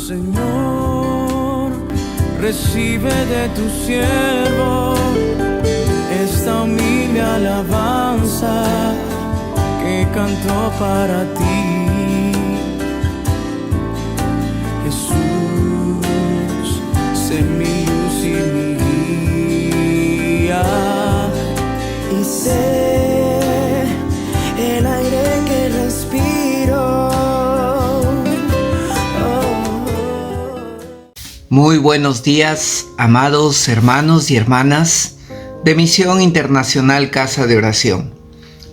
Señor, recibe de tu siervo esta humilde alabanza que cantó para ti. Jesús, sé mi luz y mi guía, y sé el aire que respiro. Muy buenos días, amados hermanos y hermanas de Misión Internacional Casa de Oración.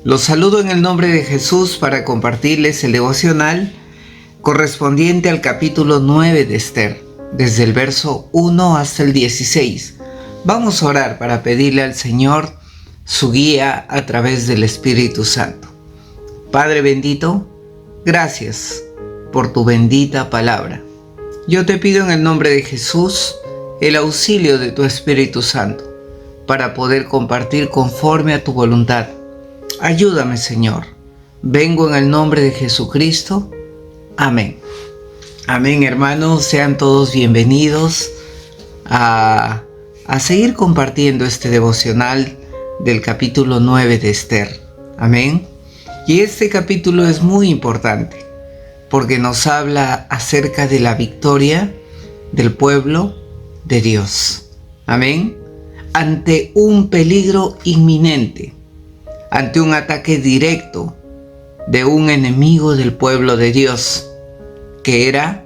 Los saludo en el nombre de Jesús para compartirles el devocional correspondiente al capítulo 9 de Esther, desde el verso 1 hasta el 16. Vamos a orar para pedirle al Señor su guía a través del Espíritu Santo. Padre bendito, gracias por tu bendita palabra. Yo te pido en el nombre de Jesús el auxilio de tu Espíritu Santo para poder compartir conforme a tu voluntad. Ayúdame, Señor. Vengo en el nombre de Jesucristo. Amén. Amén, hermanos. Sean todos bienvenidos a seguir compartiendo este devocional del capítulo 9 de Esther. Amén. Y este capítulo es muy importante porque nos habla acerca de la victoria del pueblo de Dios. Amén. Ante un peligro inminente, ante un ataque directo de un enemigo del pueblo de Dios, que era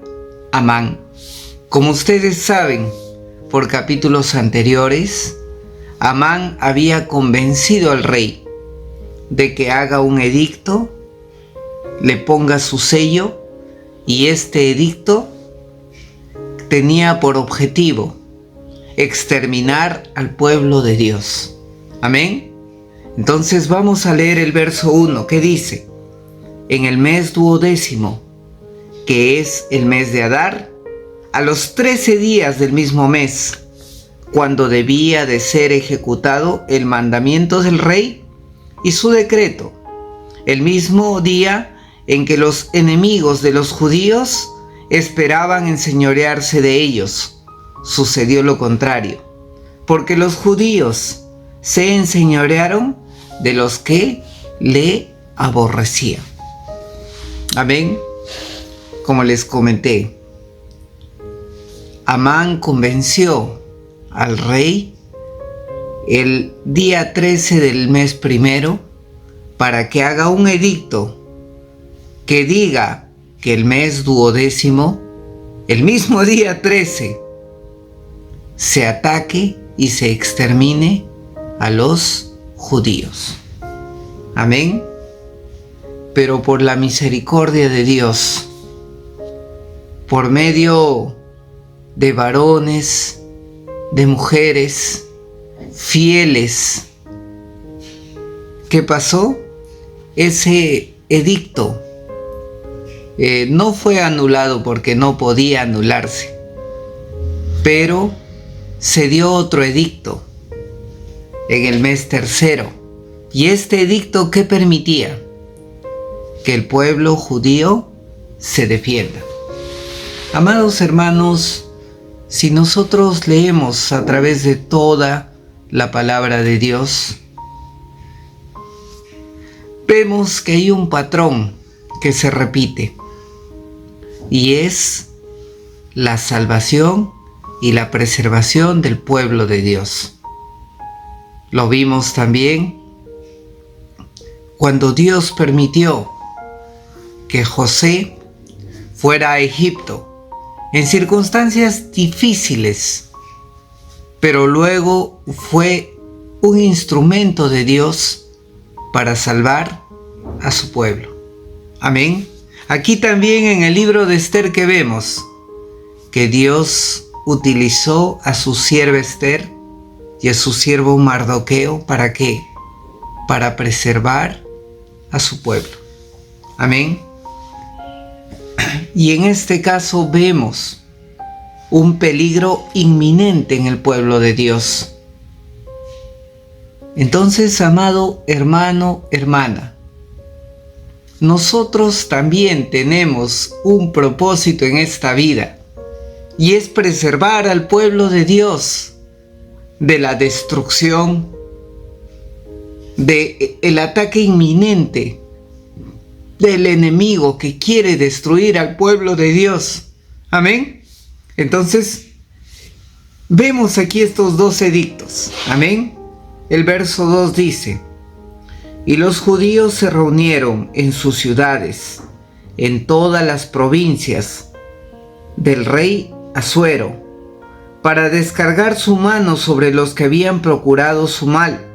Amán. Como ustedes saben, por capítulos anteriores, Amán había convencido al rey de que haga un edicto, le ponga su sello, y este edicto tenía por objetivo exterminar al pueblo de Dios. Amén. Entonces vamos a leer el verso 1 que dice: en el mes 12º, que es el mes de Adar, a los 13 días del mismo mes, cuando debía de ser ejecutado el mandamiento del rey y su decreto, el mismo día en que los enemigos de los judíos esperaban enseñorearse de ellos, sucedió lo contrario, porque los judíos se enseñorearon de los que le aborrecían. Amén. Como les comenté, Amán convenció al rey el día 13 del mes primero para que haga un edicto que diga que el mes 12º, el mismo día 13, se ataque y se extermine a los judíos. Amén. Pero por la misericordia de Dios, por medio de varones, de mujeres fieles, ¿qué pasó? Ese edicto no fue anulado porque no podía anularse, pero se dio otro edicto en el mes tercero. Y este edicto, ¿qué permitía? Que el pueblo judío se defienda. Amados hermanos, si nosotros leemos a través de toda la palabra de Dios, vemos que hay un patrón que se repite, y es la salvación y la preservación del pueblo de Dios. Lo vimos también cuando Dios permitió que José fuera a Egipto en circunstancias difíciles, pero luego fue un instrumento de Dios para salvar a su pueblo. Amén. Aquí también en el libro de Esther que vemos que Dios utilizó a su sierva Esther y a su siervo Mardoqueo, ¿para qué? Para preservar a su pueblo. Amén. Y en este caso vemos un peligro inminente en el pueblo de Dios. Entonces, amado hermano, hermana, nosotros también tenemos un propósito en esta vida, y es preservar al pueblo de Dios de la destrucción, del ataque inminente del enemigo que quiere destruir al pueblo de Dios. Amén. Entonces, vemos aquí estos dos edictos. Amén. El verso 2 dice: y los judíos se reunieron en sus ciudades, en todas las provincias del rey Asuero, para descargar su mano sobre los que habían procurado su mal,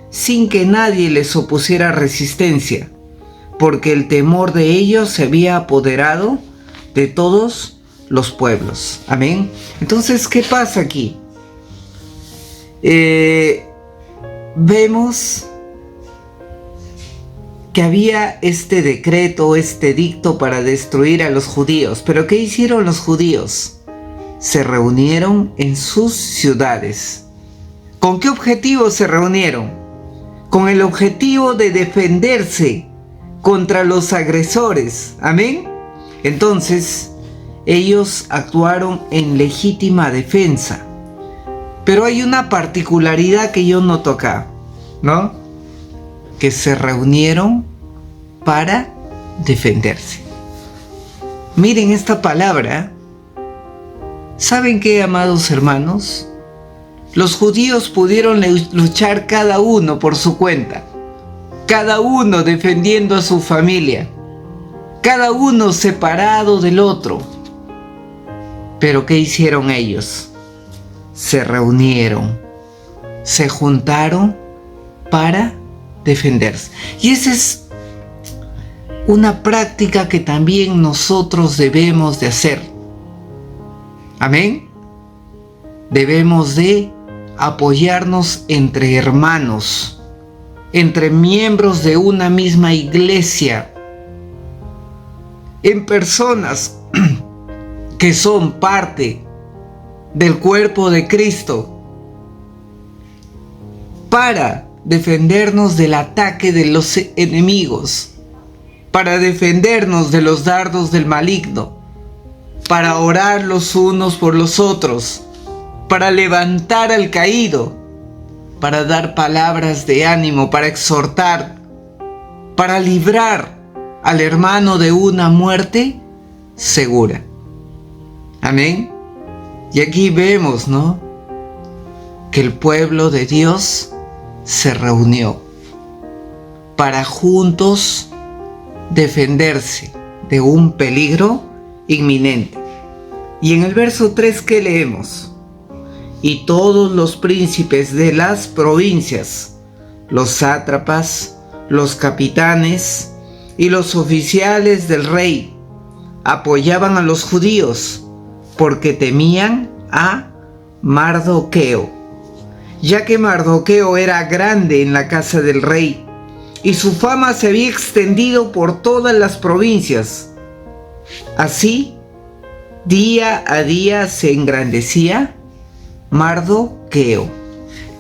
sin que nadie les opusiera resistencia, porque el temor de ellos se había apoderado de todos los pueblos. Amén. Entonces, ¿qué pasa aquí? Vemos que había este decreto, este edicto para destruir a los judíos. ¿Pero qué hicieron los judíos? Se reunieron en sus ciudades. ¿Con qué objetivo se reunieron? Con el objetivo de defenderse contra los agresores. Amén. Entonces, ellos actuaron en legítima defensa. Pero hay una particularidad que yo noto acá, ¿no? Que se reunieron para defenderse. Miren esta palabra. ¿Saben qué, amados hermanos? Los judíos pudieron luchar cada uno por su cuenta, cada uno defendiendo a su familia, cada uno separado del otro. Pero ¿qué hicieron ellos? Se reunieron, se juntaron para defenderse. Y esa es una práctica que también nosotros debemos de hacer. Amén. Debemos de apoyarnos entre hermanos, entre miembros de una misma iglesia, en personas que son parte del cuerpo de Cristo, para defendernos del ataque de los enemigos, para defendernos de los dardos del maligno, para orar los unos por los otros, para levantar al caído, para dar palabras de ánimo, para exhortar, para librar al hermano de una muerte segura. Amén. Y aquí vemos, ¿no?, que el pueblo de Dios se reunió para juntos defenderse de un peligro inminente. Y en el verso 3, ¿qué leemos? Y todos los príncipes de las provincias, los sátrapas, los capitanes y los oficiales del rey apoyaban a los judíos porque temían a Mardoqueo, ya que Mardoqueo era grande en la casa del rey y su fama se había extendido por todas las provincias. Así, día a día se engrandecía Mardoqueo.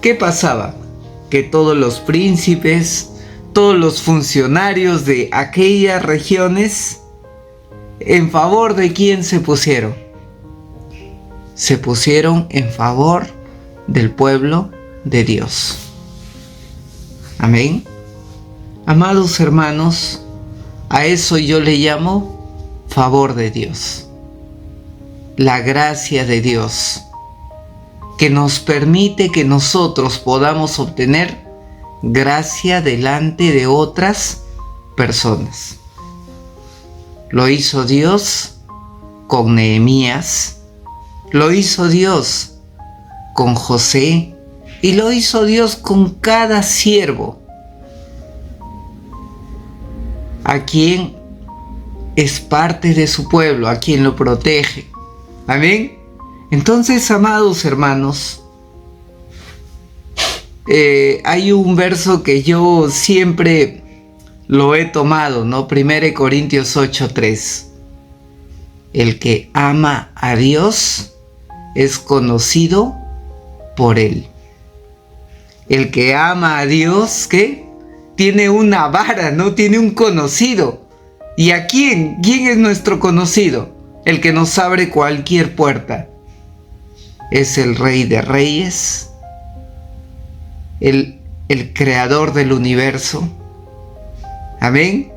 ¿Qué pasaba? Que todos los príncipes, todos los funcionarios de aquellas regiones, ¿en favor de quién se pusieron? Se pusieron en favor del pueblo de Dios. Amén. Amados hermanos, a eso yo le llamo favor de Dios. La gracia de Dios, que nos permite que nosotros podamos obtener gracia delante de otras personas. Lo hizo Dios con Nehemías, lo hizo Dios con José y lo hizo Dios con cada siervo, a quien es parte de su pueblo, a quien lo protege. Amén. Entonces, amados hermanos, hay un verso que yo siempre lo he tomado, ¿no? 1 Corintios 8:3. El que ama a Dios es conocido por Él. El que ama a Dios, ¿qué? Tiene una vara, ¿no? Tiene un conocido. ¿Y a quién? ¿Quién es nuestro conocido? el que nos abre cualquier puerta. Es el Rey de Reyes, el creador del universo. Amén.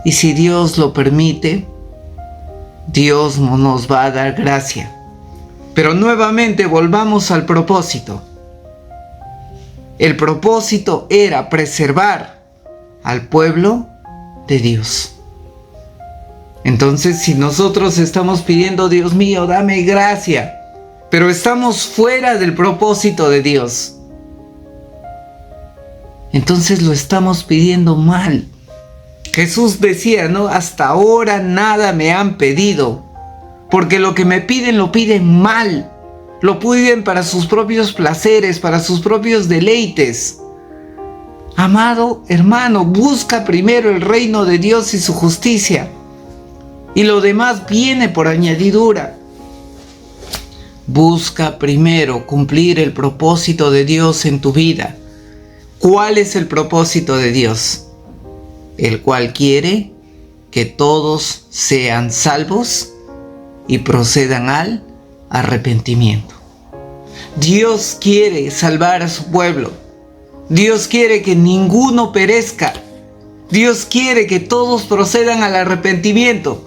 Y si Dios lo permite, Dios nos va a dar gracia. Pero nuevamente volvamos al propósito. El propósito era preservar al pueblo de Dios. Entonces, si nosotros estamos pidiendo, Dios mío, dame gracia, pero estamos fuera del propósito de Dios, entonces lo estamos pidiendo mal. Jesús decía, ¿no? Hasta ahora nada me han pedido, porque lo que me piden lo piden mal. Lo piden para sus propios placeres, para sus propios deleites. Amado hermano, busca primero el reino de Dios y su justicia, y lo demás viene por añadidura. Busca primero cumplir el propósito de Dios en tu vida. ¿Cuál es el propósito de Dios? El cual quiere que todos sean salvos y procedan al arrepentimiento. Dios quiere salvar a su pueblo. Dios quiere que ninguno perezca. Dios quiere que todos procedan al arrepentimiento.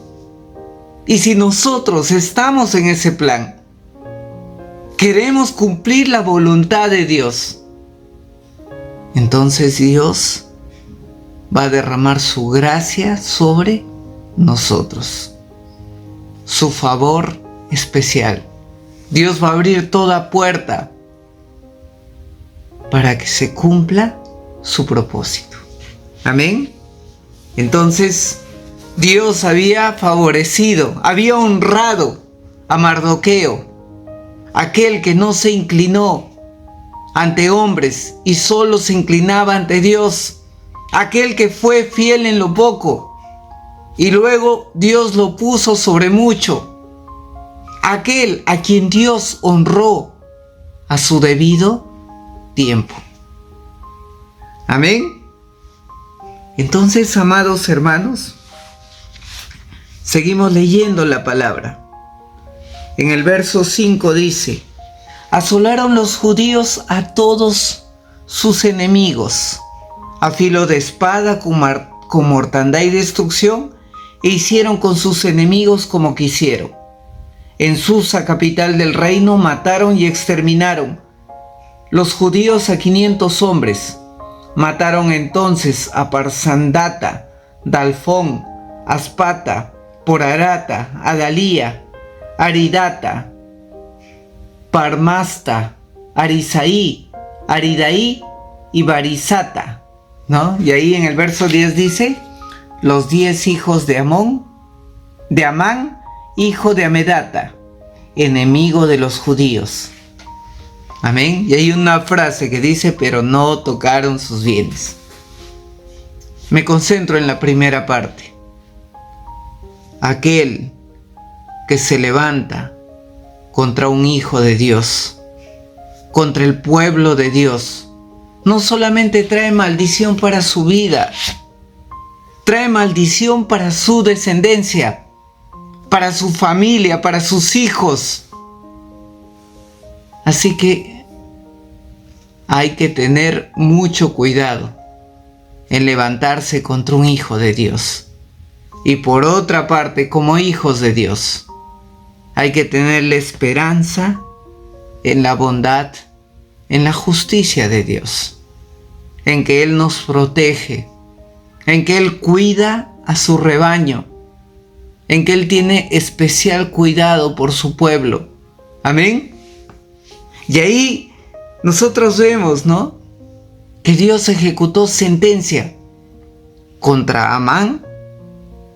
Y si nosotros estamos en ese plan, queremos cumplir la voluntad de Dios, entonces Dios va a derramar su gracia sobre nosotros, su favor especial. Dios va a abrir toda puerta para que se cumpla su propósito. Amén. Entonces, Dios había favorecido, había honrado a Mardoqueo, aquel que no se inclinó ante hombres y solo se inclinaba ante Dios, aquel que fue fiel en lo poco y luego Dios lo puso sobre mucho, aquel a quien Dios honró a su debido tiempo. Amén. Entonces, amados hermanos, seguimos leyendo la palabra. En el verso 5 dice: asolaron los judíos a todos sus enemigos, a filo de espada, con mortandad y destrucción, e hicieron con sus enemigos como quisieron. En Susa, capital del reino, mataron y exterminaron los judíos a 500 hombres. Mataron entonces a Parsandata, Dalfón, Aspata, Porarata, Adalía, Aridata, Parmasta, Arisaí, Aridaí y Barizata, ¿no? Y ahí en el verso 10 dice: los 10 hijos de Amán, hijo de Amedata, enemigo de los judíos. Amén. Y hay una frase que dice: pero no tocaron sus bienes. Me concentro en la primera parte. Aquel que se levanta contra un hijo de Dios, contra el pueblo de Dios, no solamente trae maldición para su vida, trae maldición para su descendencia, para su familia, para sus hijos. Así que hay que tener mucho cuidado en levantarse contra un hijo de Dios. Y por otra parte, como hijos de Dios, hay que tener la esperanza en la bondad, en la justicia de Dios, en que Él nos protege, en que Él cuida a su rebaño, en que Él tiene especial cuidado por su pueblo. Amén. Y ahí nosotros vemos, ¿no?, que Dios ejecutó sentencia contra Amán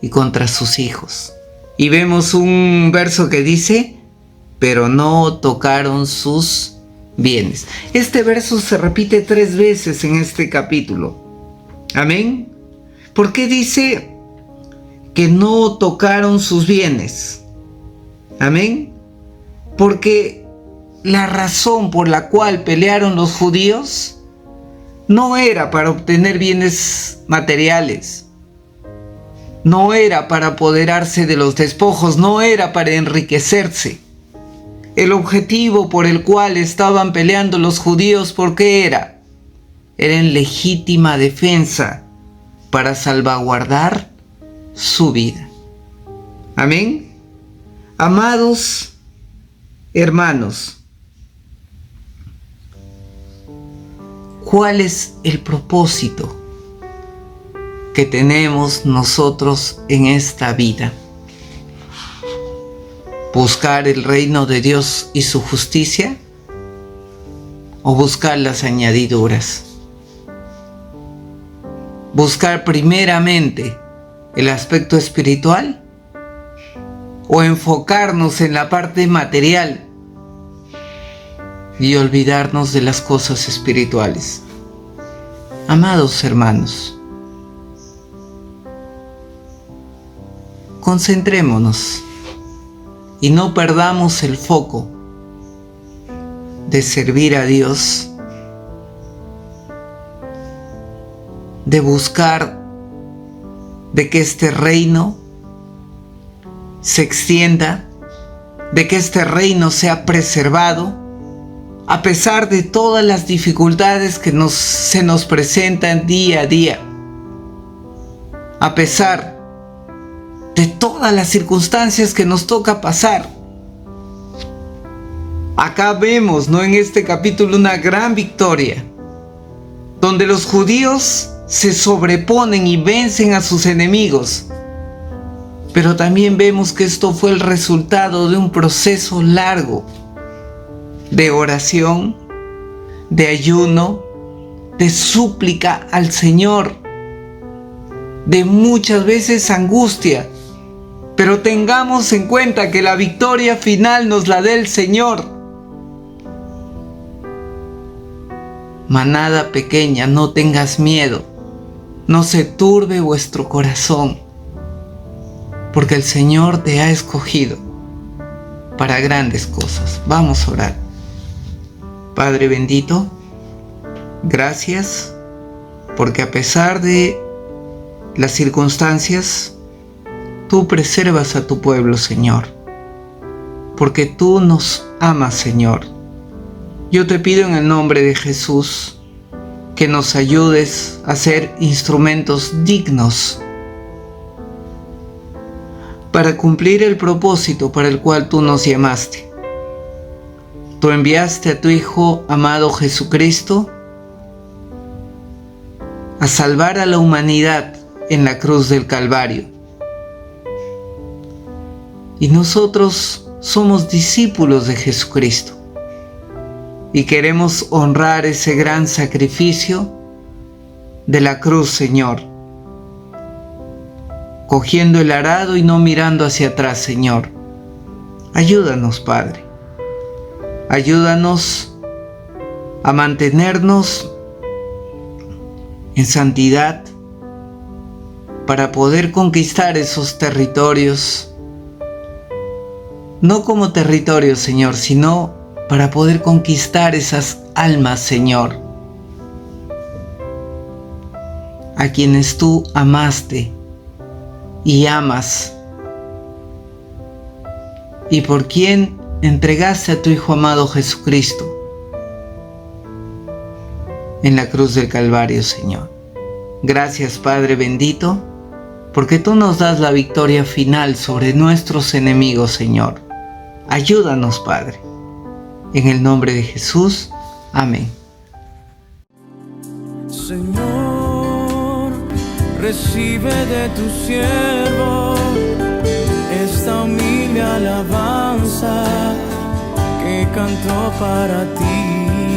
y contra sus hijos. Y vemos un verso que dice: pero no tocaron sus bienes. Este verso se repite 3 veces en este capítulo. Amén. ¿Por qué dice que no tocaron sus bienes? Amén. Porque la razón por la cual pelearon los judíos no era para obtener bienes materiales. no era para apoderarse de los despojos, no era para enriquecerse. El objetivo por el cual estaban peleando los judíos, ¿por qué era? Era en legítima defensa para salvaguardar su vida. Amén. Amados hermanos, ¿cuál es el propósito que tenemos nosotros en esta vida? ¿Buscar el reino de Dios y su justicia? ¿O buscar las añadiduras? ¿Buscar primeramente el aspecto espiritual? ¿O enfocarnos en la parte material y olvidarnos de las cosas espirituales? Amados hermanos, concentrémonos y no perdamos el foco de servir a Dios, de buscar de que este reino se extienda, de que este reino sea preservado, a pesar de todas las dificultades que se nos presentan día a día, a pesar de todas las circunstancias que nos toca pasar. Acá vemos, ¿no?, en este capítulo una gran victoria, donde los judíos se sobreponen y vencen a sus enemigos. Pero también vemos que esto fue el resultado de un proceso largo de oración, de ayuno, de súplica al Señor, de muchas veces angustia. Pero tengamos en cuenta que la victoria final nos la da el Señor. Manada pequeña, no tengas miedo, no se turbe vuestro corazón, porque el Señor te ha escogido para grandes cosas. Vamos a orar. Padre bendito, gracias, porque a pesar de las circunstancias, tú preservas a tu pueblo, Señor, porque tú nos amas, Señor. Yo te pido en el nombre de Jesús que nos ayudes a ser instrumentos dignos para cumplir el propósito para el cual tú nos llamaste. Tú enviaste a tu Hijo amado Jesucristo a salvar a la humanidad en la cruz del Calvario. Y nosotros somos discípulos de Jesucristo y queremos honrar ese gran sacrificio de la cruz, Señor, cogiendo el arado y no mirando hacia atrás, Señor. Ayúdanos, Padre. Ayúdanos a mantenernos en santidad para poder conquistar esos territorios, no como territorios, Señor, sino para poder conquistar esas almas, Señor, a quienes tú amaste y amas, y por quien entregaste a tu Hijo amado Jesucristo en la cruz del Calvario, Señor. Gracias, Padre bendito, porque tú nos das la victoria final sobre nuestros enemigos, Señor. Ayúdanos, Padre. En el nombre de Jesús. Amén. Señor, recibe de tu siervo esta humilde alabanza que canto para ti.